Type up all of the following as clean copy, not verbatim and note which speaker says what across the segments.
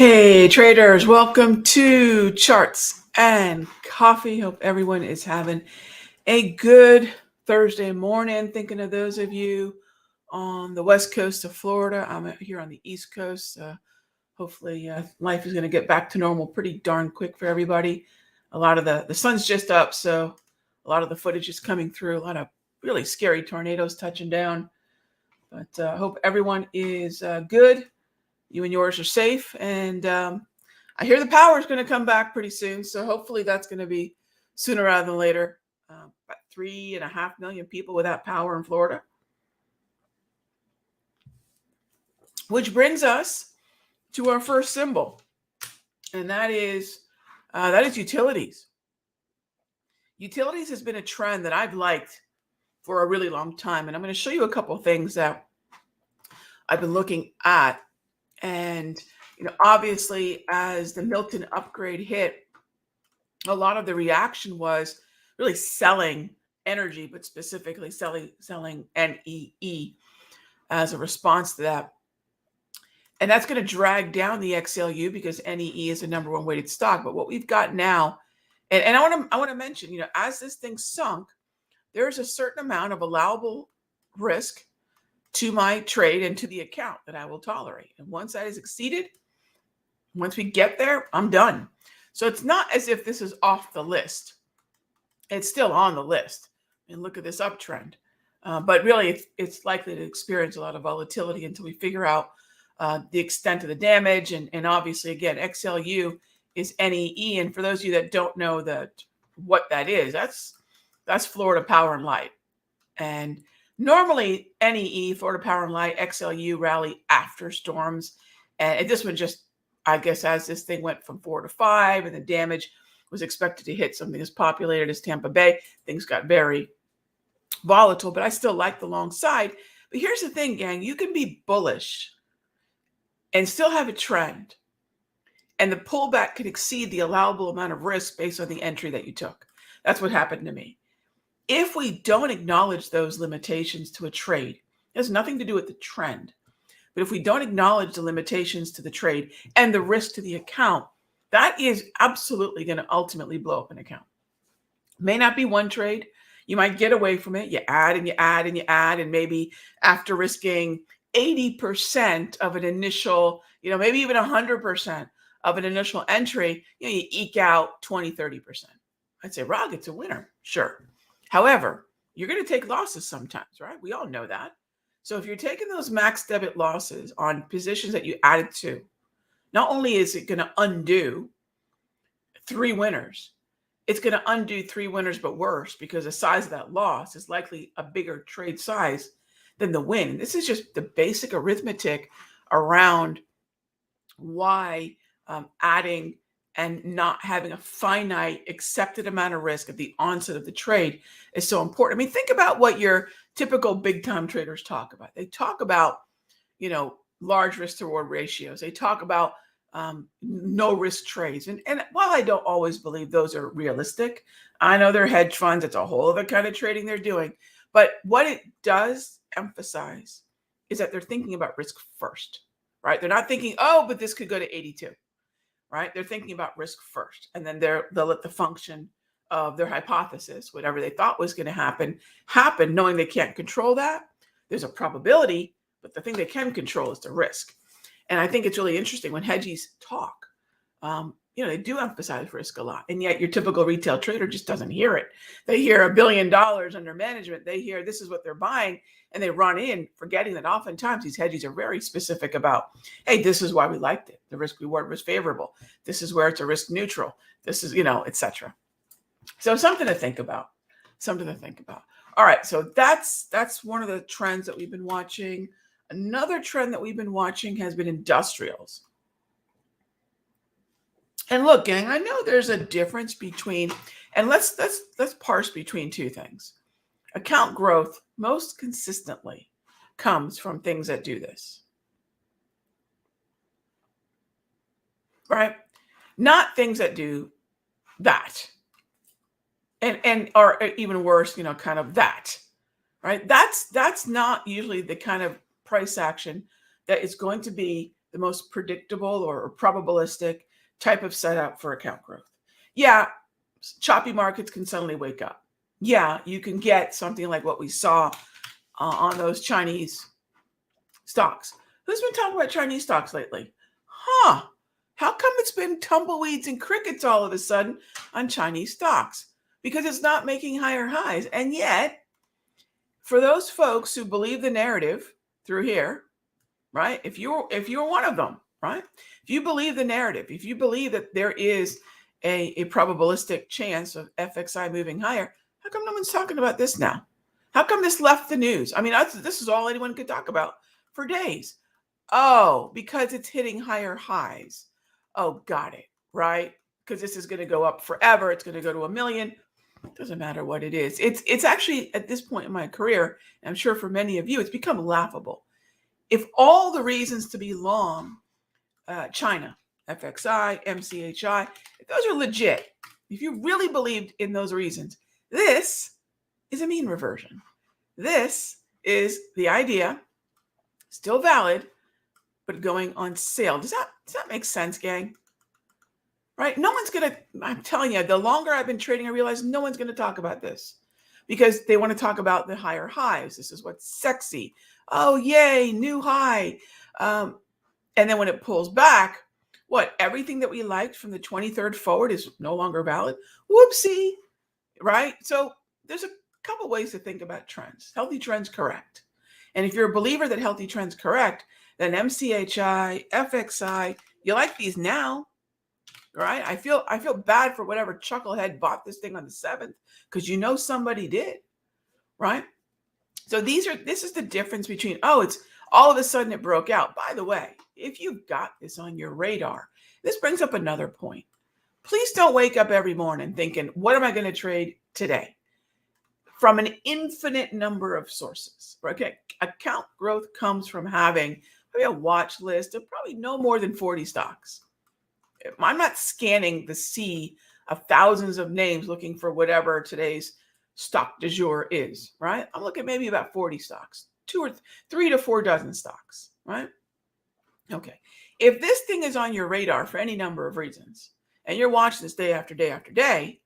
Speaker 1: Hey traders, welcome to Charts and Coffee. Hope everyone is having a good Thursday morning. Thinking of those of you on the west coast of Florida. I'm here on the east coast. Hopefully life is going to get back to normal pretty darn quick for everybody. A lot of the sun's just up, so a lot of the footage is coming through. A lot of really scary tornadoes touching down. But I hope everyone is good. You and yours are safe, and I hear the power is going to come back pretty soon, so hopefully that's going to be sooner rather than later. About 3.5 million people without power in Florida, which brings us to our first symbol, and that is utilities. Utilities has been a trend that I've liked for a really long time, and I'm going to show you a couple of things that I've been looking at. And obviously, as the Milton upgrade hit, a lot of the reaction was really selling energy, but specifically selling NEE as a response to that. And that's going to drag down the XLU because NEE is the number one weighted stock. But what we've got now, and I want to mention, as this thing sunk, there's a certain amount of allowable risk to my trade and to the account that I will tolerate. And once that is exceeded, once we get there, I'm done. So it's not as if this is off the list. It's still on the list. And look at this uptrend. But really, it's likely to experience a lot of volatility until we figure out the extent of the damage. And obviously, again, XLU is NEE. And for those of you that don't know what that is, that's Florida Power and Light. And normally, NEE, Florida Power and Light, XLU rally after storms. And this one just, I guess, as this thing went from 4 to 5 and the damage was expected to hit something as populated as Tampa Bay, things got very volatile, but I still like the long side. But here's the thing, gang, you can be bullish and still have a trend. And the pullback could exceed the allowable amount of risk based on the entry that you took. That's what happened to me. If we don't acknowledge those limitations to a trade, it has nothing to do with the trend. But if we don't acknowledge the limitations to the trade and the risk to the account, that is absolutely going to ultimately blow up an account. May not be one trade. You might get away from it. You add and you add and you add. And maybe after risking 80% of an initial, maybe even 100% of an initial entry, you eke out 20, 30%. I'd say, Rag, it's a winner. Sure. However, you're going to take losses sometimes, right? We all know that. So if you're taking those max debit losses on positions that you added to, not only is it going to undo 3 winners, it's going to undo 3 winners, but worse, because the size of that loss is likely a bigger trade size than the win. And this is just the basic arithmetic around why adding and not having a finite accepted amount of risk at the onset of the trade is so important. I mean, think about what your typical big time traders talk about. They talk about, large risk to reward ratios. They talk about no risk trades. And while I don't always believe those are realistic, I know they're hedge funds. It's a whole other kind of trading they're doing. But what it does emphasize is that they're thinking about risk first, right? They're not thinking, oh, but this could go to 82. Right? They're thinking about risk first, and then they'll let the function of their hypothesis, whatever they thought was going to happen, knowing they can't control that. There's a probability, but the thing they can control is the risk. And I think it's really interesting when hedgies talk. They do emphasize risk a lot, and yet your typical retail trader just doesn't hear it. They hear $1 billion under management. They hear this is what they're buying, and they run in, forgetting that oftentimes these hedgies are very specific about, hey, this is why we liked it. The risk reward was favorable. This is where it's a risk neutral. This is, etc. So something to think about. All right, so that's one of the trends that we've been watching. Another trend that we've been watching has been industrials. And look, gang, I know there's a difference between, and let's parse between two things. Account growth most consistently comes from things that do this, right? Not things that do that, and or even worse, kind of that, right? That's not usually the kind of price action that is going to be the most predictable or probabilistic type of setup for account growth. Yeah, choppy markets can suddenly wake up. Yeah, you can get something like what we saw on those Chinese stocks. Who's been talking about Chinese stocks lately? Huh. How come it's been tumbleweeds and crickets all of a sudden on Chinese stocks? Because it's not making higher highs. And yet, for those folks who believe the narrative through here, right? If you're one of them, right? If you believe the narrative, if you believe that there is a probabilistic chance of FXI moving higher, how come no one's talking about this now? How come this left the news? I mean, this is all anyone could talk about for days. Oh, because it's hitting higher highs. Oh, got it, right? Because this is going to go up forever. It's going to go to 1 million. It doesn't matter what it is. It's actually, at this point in my career, and I'm sure for many of you, it's become laughable. If all the reasons to be long China, FXI, MCHI, if those are legit, if you really believed in those reasons, this is a mean reversion. This is the idea, still valid, but going on sale. Does that make sense, gang? Right? No one's going to, I'm telling you, the longer I've been trading, I realize no one's going to talk about this because they want to talk about the higher highs. This is what's sexy. Oh, yay, new high. And then when it pulls back, what? Everything that we liked from the 23rd forward is no longer valid. Whoopsie, right? So there's a couple ways to think about trends. Healthy trends correct. And if you're a believer that healthy trends correct, then MCHI, FXI, you like these now, right? I feel bad for whatever chucklehead bought this thing on the 7th because you know somebody did, right? So this is the difference between, oh, it's all of a sudden it broke out. By the way, if you've got this on your radar, this brings up another point. Please don't wake up every morning thinking, what am I going to trade today? From an infinite number of sources. Okay, account growth comes from having maybe a watch list of probably no more than 40 stocks. I'm not scanning the sea of thousands of names looking for whatever today's stock du jour is, right? I'm looking at maybe about 40 stocks, 2 or 3 to 4 dozen stocks, right? Okay. If this thing is on your radar for any number of reasons, and you're watching this day after day after day,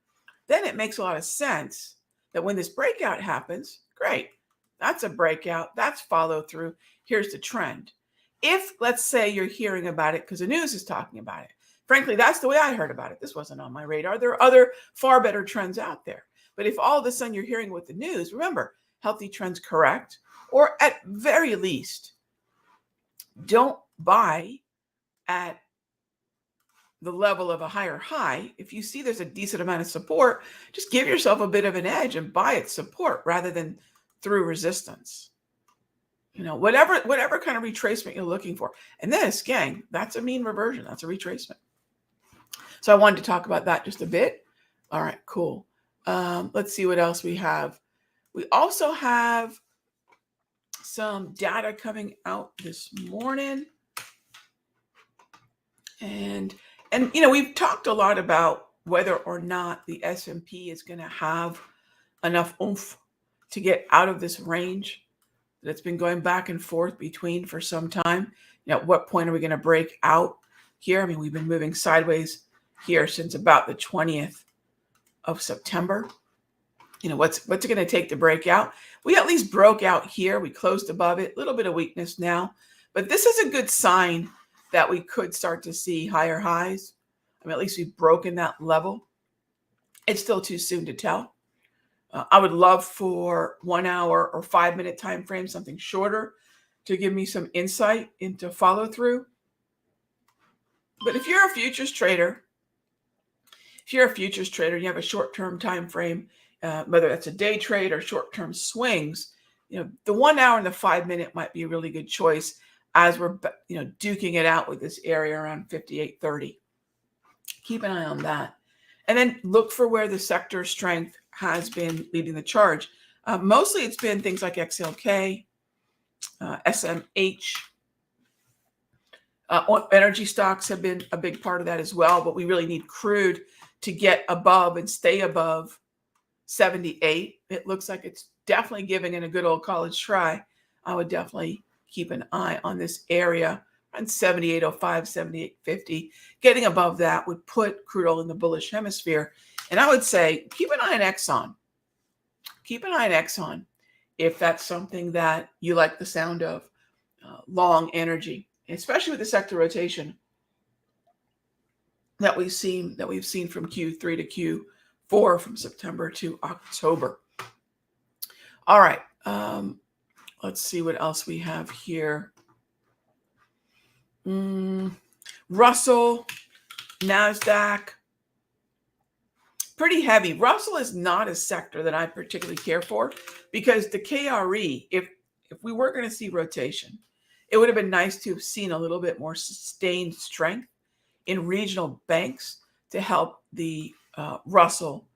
Speaker 1: then it makes a lot of sense that when this breakout happens, great. That's a breakout. That's follow through. Here's the trend. If, let's say, you're hearing about it because the news is talking about it. Frankly, that's the way I heard about it. This wasn't on my radar. There are other far better trends out there. But if all of a sudden you're hearing with the news, remember, healthy trends correct, or at very least, don't buy at the level of a higher high. If you see there's a decent amount of support, just give yourself a bit of an edge and buy at support rather than through resistance. You know, whatever kind of retracement you're looking for. And this, gang, that's a mean reversion. That's a retracement. So I wanted to talk about that just a bit. All right, cool. Let's see what else we have. We also have some data coming out this morning. And you know, we've talked a lot about whether or not the S&P is going to have enough oomph to get out of this range that's been going back and forth between for some time. You know, at what point are we going to break out here? I mean, we've been moving sideways here since about the 20th of September. You know, what's it going to take to break out? We at least broke out here. We closed above it. A little bit of weakness now. But this is a good sign that we could start to see higher highs. I mean, at least we've broken that level. It's still too soon to tell. I would love for 1 hour or 5 minute time frame, something shorter, to give me some insight into follow through. But if you're a futures trader, you have a short-term time frame, whether that's a day trade or short-term swings, you know, the 1 hour and the 5 minute might be a really good choice as we're, you know, duking it out with this area around 58.30. Keep an eye on that. And then look for where the sector strength has been leading the charge. Mostly it's been things like XLK, SMH. Energy stocks have been a big part of that as well, but we really need crude to get above and stay above 78. It looks like it's definitely giving it a good old college try. I would definitely keep an eye on this area around 78.05, 78.50. Getting above that would put crude oil in the bullish hemisphere. And I would say keep an eye on Exxon. Keep an eye on Exxon if that's something that you like the sound of. Long energy, especially with the sector rotation that we've seen from Q3 to Q4, from September to October. All right. Let's see what else we have here. Russell, NASDAQ, pretty heavy. Russell is not a sector that I particularly care for because the KRE, if we were going to see rotation, it would have been nice to have seen a little bit more sustained strength in regional banks to help the Russell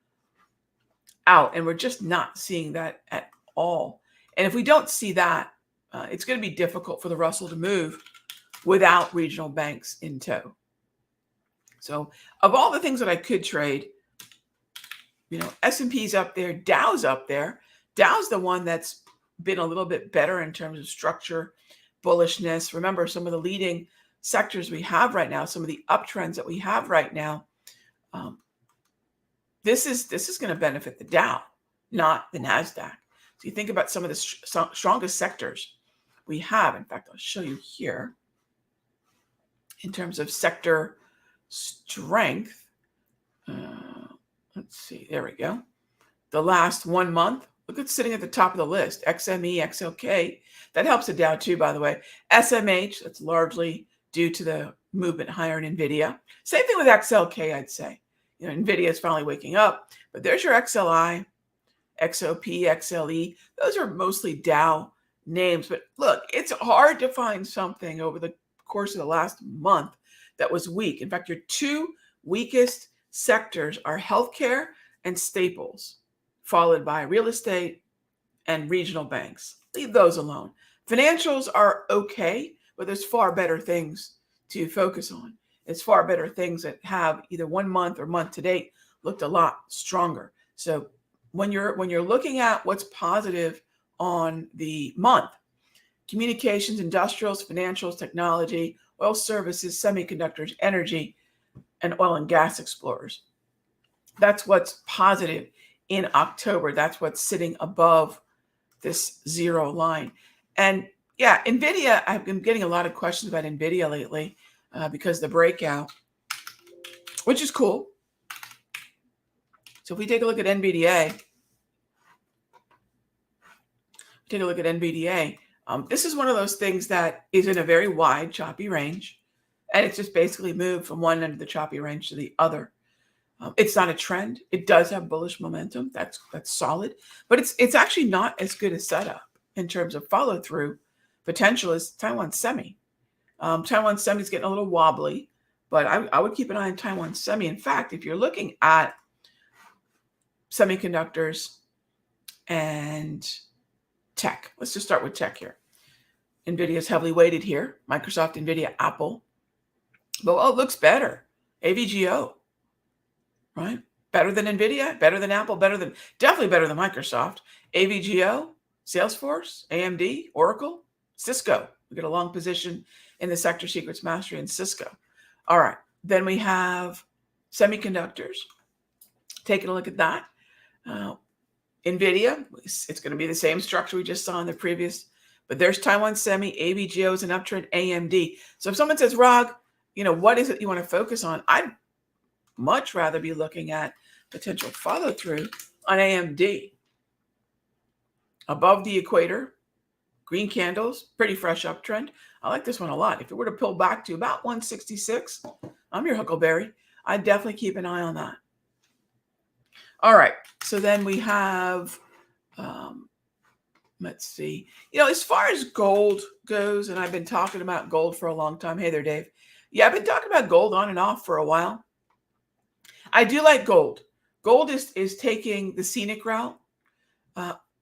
Speaker 1: out. And we're just not seeing that at all. And if we don't see that, it's going to be difficult for the Russell to move without regional banks in tow. So of all the things that I could trade, S&P's up there, Dow's up there. Dow's the one that's been a little bit better in terms of structure, bullishness. Remember, some of the leading sectors we have right now, some of the uptrends that we have right now, this is going to benefit the Dow, not the NASDAQ. So you think about some of the strongest sectors we have. In fact, I'll show you here in terms of sector strength. Let's see. There we go. The last 1 month, look at sitting at the top of the list. XME, XLK. That helps the Dow too, by the way. SMH, that's largely due to the movement higher in NVIDIA. Same thing with XLK, I'd say. NVIDIA is finally waking up. But there's your XLI, XOP, XLE. Those are mostly Dow names. But look, it's hard to find something over the course of the last month that was weak. In fact, your two weakest sectors are healthcare and staples, followed by real estate and regional banks. Leave those alone. Financials are okay, but there's far better things to focus on. It's far better things that have either 1 month or month to date looked a lot stronger. So when you're looking at what's positive on the month, communications, industrials, financials, technology, oil services, semiconductors, energy, and oil and gas explorers. That's what's positive in October. That's what's sitting above this zero line. And yeah, NVIDIA, I've been getting a lot of questions about NVIDIA lately because the breakout, which is cool. So if we take a look at NVDA, this is one of those things that is in a very wide, choppy range. And it's just basically moved from one end of the choppy range to the other. It's not a trend. It does have bullish momentum. That's solid. But it's actually not as good a setup in terms of follow-through potential as Taiwan Semi. Taiwan Semi is getting a little wobbly, but I would keep an eye on Taiwan Semi. In fact, if you're looking at semiconductors and tech, let's just start with tech here. NVIDIA is heavily weighted here. Microsoft, NVIDIA, Apple. But it looks better. AVGO, right? Better than NVIDIA, better than Apple, definitely better than Microsoft. AVGO, Salesforce, AMD, Oracle, Cisco. We get a long position in the Sector Secrets Mastery in Cisco. All right. Then we have semiconductors. Taking a look at that. NVIDIA, it's going to be the same structure we just saw in the previous, but there's Taiwan Semi, AVGO is an uptrend, AMD. So if someone says, Rog, what is it you want to focus on? I'd much rather be looking at potential follow-through on AMD. Above the equator, green candles, pretty fresh uptrend. I like this one a lot. If it were to pull back to about 166, I'm your Huckleberry. I'd definitely keep an eye on that. All right. So then we have, let's see, as far as gold goes, and I've been talking about gold for a long time. Hey there, Dave. Yeah, I've been talking about gold on and off for a while. I do like gold. Gold is taking the scenic route.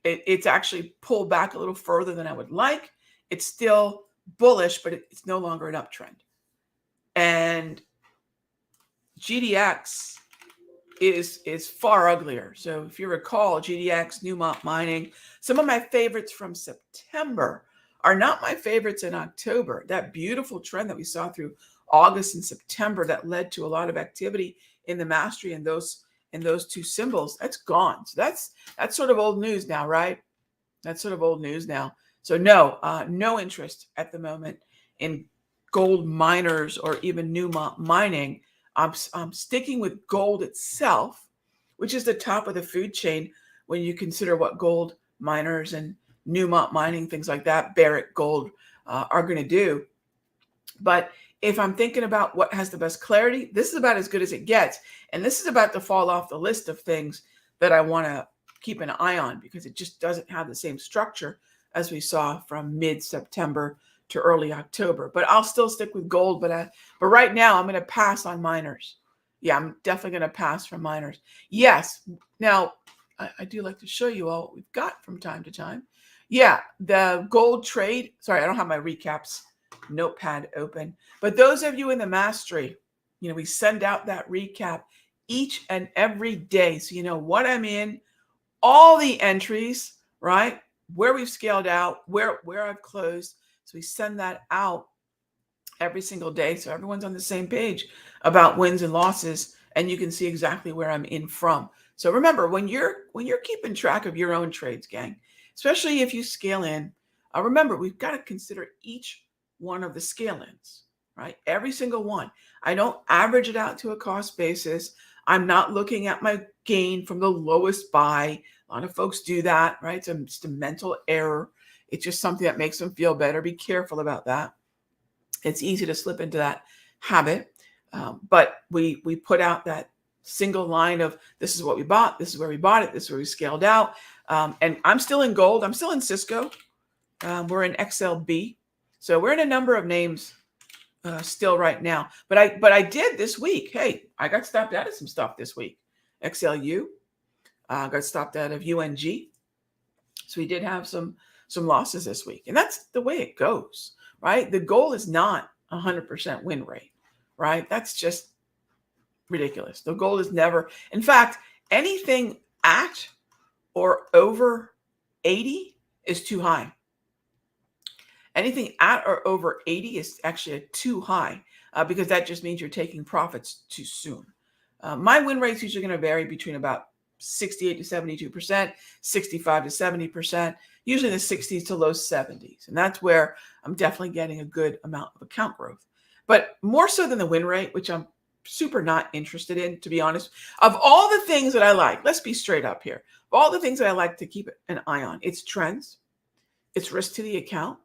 Speaker 1: It's actually pulled back a little further than I would like. It's still bullish, but it's no longer an uptrend. And GDX is far uglier. So if you recall, GDX, Newmont Mining, some of my favorites from September are not my favorites in October. That beautiful trend that we saw through August and September that led to a lot of activity in the mastery and those two symbols, that's gone. So that's sort of old news now, right? That's sort of old news now. So no, no interest at the moment in gold miners or even Newmont mining. I'm sticking with gold itself, which is the top of the food chain when you consider what gold miners and Newmont mining, things like that, Barrick Gold, are going to do. But if I'm thinking about what has the best clarity, this is about as good as it gets. And this is about to fall off the list of things that I want to keep an eye on because it just doesn't have the same structure as we saw from mid-September to early October. But I'll still stick with gold. But right now, I'm going to pass on miners. Yeah, I'm definitely going to pass from miners. Yes. Now, I do like to show you all what we've got from time to time. Yeah, the gold trade. Sorry, I don't have my recaps notepad open. But those of you in the mastery, we send out that recap each and every day. So you know what I'm in, all the entries, right? Where we've scaled out, where I've closed. So we send that out every single day. So everyone's on the same page about wins and losses, and you can see exactly where I'm in from. So remember, when you're keeping track of your own trades, gang, especially if you scale in, remember, we've got to consider each one of the scale-ins, right? Every single one. I don't average it out to a cost basis. I'm not looking at my gain from the lowest buy. A lot of folks do that, right? It's just a mental error. It's just something that makes them feel better. Be careful about that. It's easy to slip into that habit. But we put out that single line of this is what we bought, this is where we bought it, this is where we scaled out. And I'm still in gold. I'm still in Cisco. We're in XLB. So we're in a number of names still right now. But I did this week. Hey, I got stopped out of some stuff this week. XLU. Got stopped out of UNG. So we did have some losses this week. And that's the way it goes, right? The goal is not 100% win rate, right? That's just ridiculous. The goal is never, in fact, anything at or over 80 is too high. Anything at or over 80 is actually too high because that just means you're taking profits too soon. My win rate's usually going to vary between about 68 to 72%, 65 to 70%, usually the 60s to low 70s. And that's where I'm definitely getting a good amount of account growth. But more so than the win rate, which I'm super not interested in, to be honest, of all the things that I like, let's be straight up here. Of all the things that I like to keep an eye on, it's trends, it's risk to the account,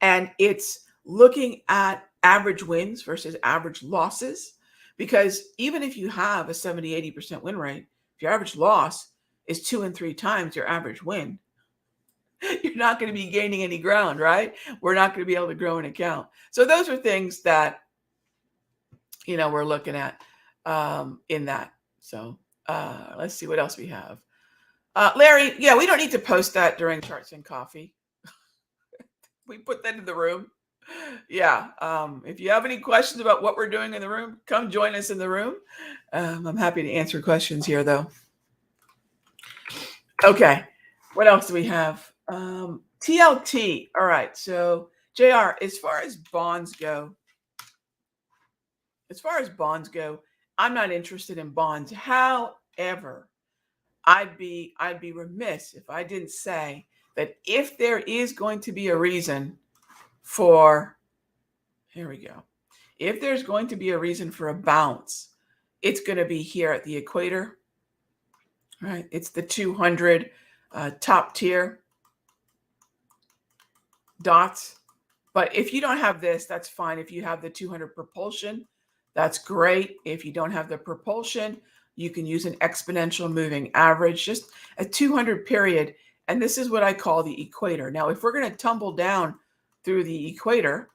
Speaker 1: and it's looking at average wins versus average losses. Because even if you have a 70, 80% win rate, if your average loss is 2 and 3 times your average win, you're not going to be gaining any ground, right? We're not going to be able to grow an account. So those are things that, we're looking at in that. So let's see what else we have. Larry, yeah, we don't need to post that during Charts and Coffee. We put that in the room. Yeah. If you have any questions about what we're doing in the room, come join us in the room. I'm happy to answer questions here, though. Okay. What else do we have? TLT. All right. So, JR, as far as bonds go, I'm not interested in bonds. However, I'd be remiss if I didn't say that if there is going to be a reason for, here we go. If there's going to be a reason for a bounce, it's going to be here at the equator, right? It's the 200 top tier dots. But if you don't have this, that's fine. If you have the 200 propulsion, that's great. If you don't have the propulsion, you can use an exponential moving average, just a 200 period. And this is what I call the equator. Now, if we're going to tumble down through the equator,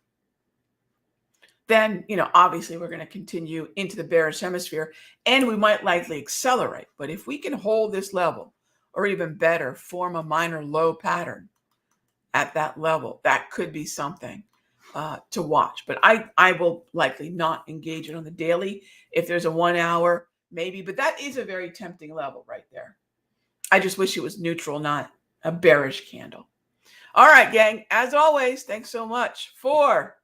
Speaker 1: then, obviously we're going to continue into the bearish hemisphere and we might likely accelerate. But if we can hold this level or even better, form a minor low pattern at that level, that could be something to watch. But I will likely not engage it on the daily. If there's a 1 hour, maybe, but that is a very tempting level right there. I just wish it was neutral, not a bearish candle. All right, gang. As always, thanks so much for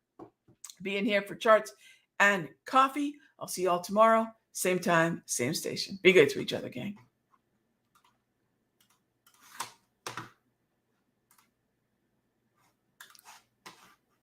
Speaker 1: being here for charts and coffee. I'll see you all tomorrow. Same time, same station. Be good to each other, gang.